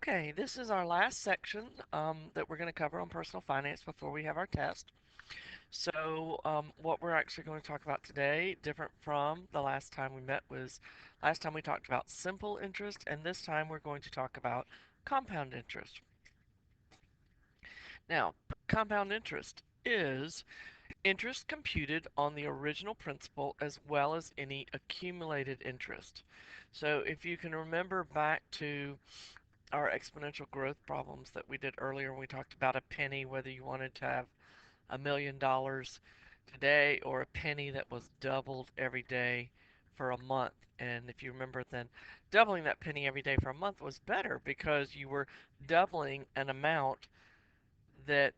Okay, this is our last section that we're going to cover on personal finance before we have our test. So, what we're actually going to talk about today, different from the last time we met, was last time we talked about simple interest, and this time we're going to talk about compound interest. Now, compound interest is interest computed on the original principal as well as any accumulated interest. So, if you can remember back to our exponential growth problems that we did earlier when we talked about a penny, whether you wanted to have $1 million today or a penny that was doubled every day for a month. And if you remember, then doubling that penny every day for a month was better because you were doubling an amount that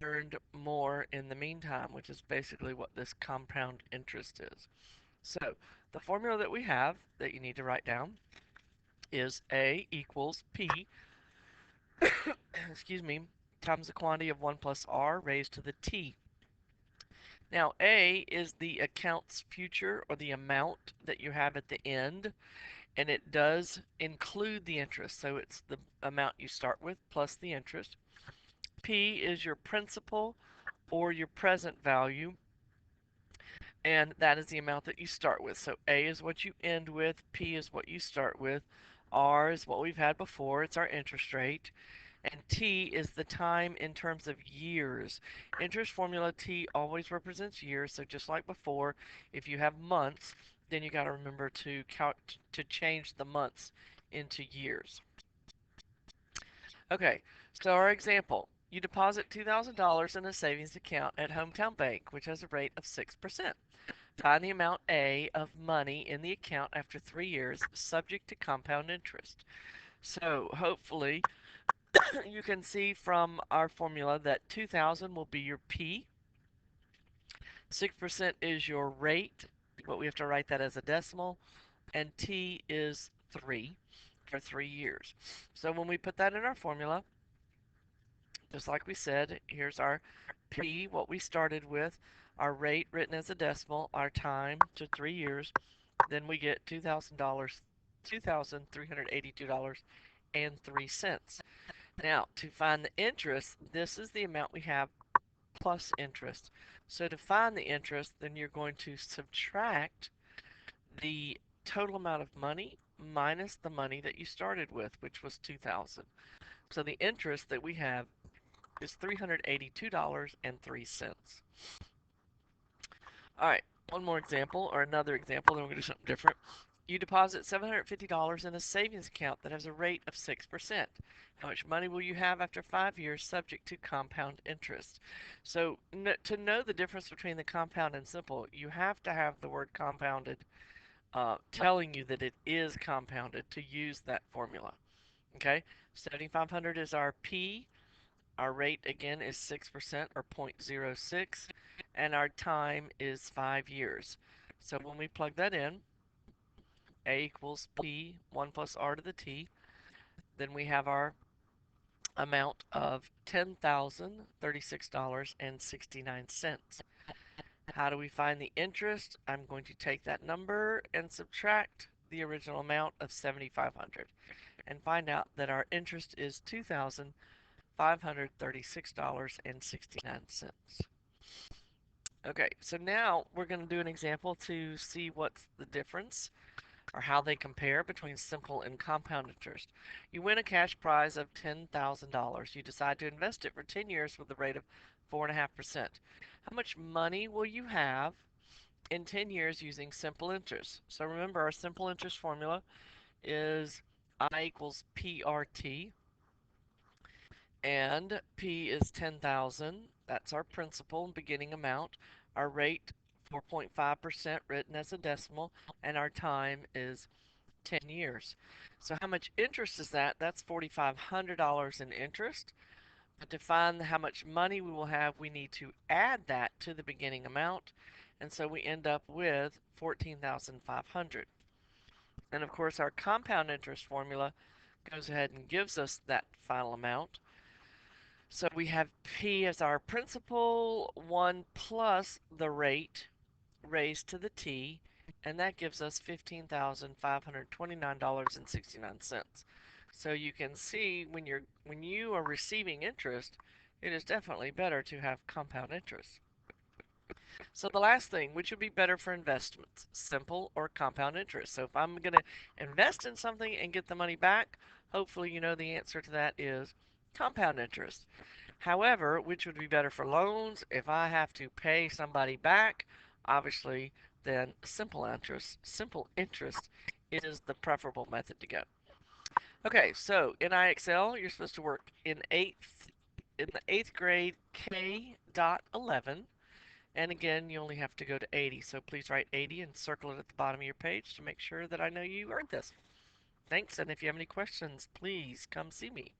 earned more in the meantime, which is basically what this compound interest is. So the formula that we have that you need to write down is A equals P excuse me, times the quantity of 1 plus r raised to the t. Now, A is the account's future or the amount that you have at the end, and it does include the interest. So it's the amount you start with plus the interest. P is your principal or your present value, and that is the amount that you start with. So A is what you end with, P is what you start with, R is what we've had before, it's our interest rate, and T is the time in terms of years. Interest formula T always represents years, so just like before, if you have months, then you got to remember to change the months into years. Okay, so our example, you deposit $2,000 in a savings account at Hometown Bank, which has a rate of 6%. Find the amount A of money in the account after 3 years, subject to compound interest. So hopefully you can see from our formula that 2000 will be your P, 6% is your rate, but we have to write that as a decimal, and T is 3 for 3 years. So when we put that in our formula, just like we said, here's our P, what we started with, our rate written as a decimal, our time to 3 years, then we get $2,000, $2,382.03. Now, to find the interest, this is the amount we have plus interest. So to find the interest, then you're going to subtract the total amount of money minus the money that you started with, which was 2000. So the interest that we have is $382.03. All right, one more example or another example, then we're going to do something different. You deposit $750 in a savings account that has a rate of 6%. How much money will you have after 5 years subject to compound interest? So to know the difference between the compound and simple, you have to have the word compounded telling you that it is compounded to use that formula. Okay, 7,500 is our P. Our rate again is 6% or 0.06, and our time is 5 years. So when we plug that in, A equals P 1 plus R to the T, then we have our amount of $10,036.69. How do we find the interest? I'm going to take that number and subtract the original amount of 7,500 and find out that our interest is $2,536.69. Okay, so now we're going to do an example to see what's the difference or how they compare between simple and compound interest. You win a cash prize of $10,000. You decide to invest it for 10 years with a rate of 4.5%. How much money will you have in 10 years using simple interest? So remember, our simple interest formula is I equals PRT, and P is 10,000. That's our principal and beginning amount. Our rate, 4.5% written as a decimal, and our time is 10 years. So how much interest is that? That's $4,500 in interest. But to find how much money we will have, we need to add that to the beginning amount. And so we end up with 14,500. And of course, our compound interest formula goes ahead and gives us that final amount. So we have P as our principal, 1 plus the rate raised to the T, and that gives us $15,529.69. So you can see when you are receiving interest, it is definitely better to have compound interest. So the last thing, which would be better for investments, simple or compound interest? So if I'm going to invest in something and get the money back, hopefully you know the answer to that is compound interest. However, which would be better for loans? If I have to pay somebody back, obviously, then simple interest is the preferable method to go. Okay, so in IXL, you're supposed to work in the eighth grade K.11, and again, you only have to go to 80. So please write 80 and circle it at the bottom of your page to make sure that I know you earned this. Thanks, and if you have any questions, please come see me.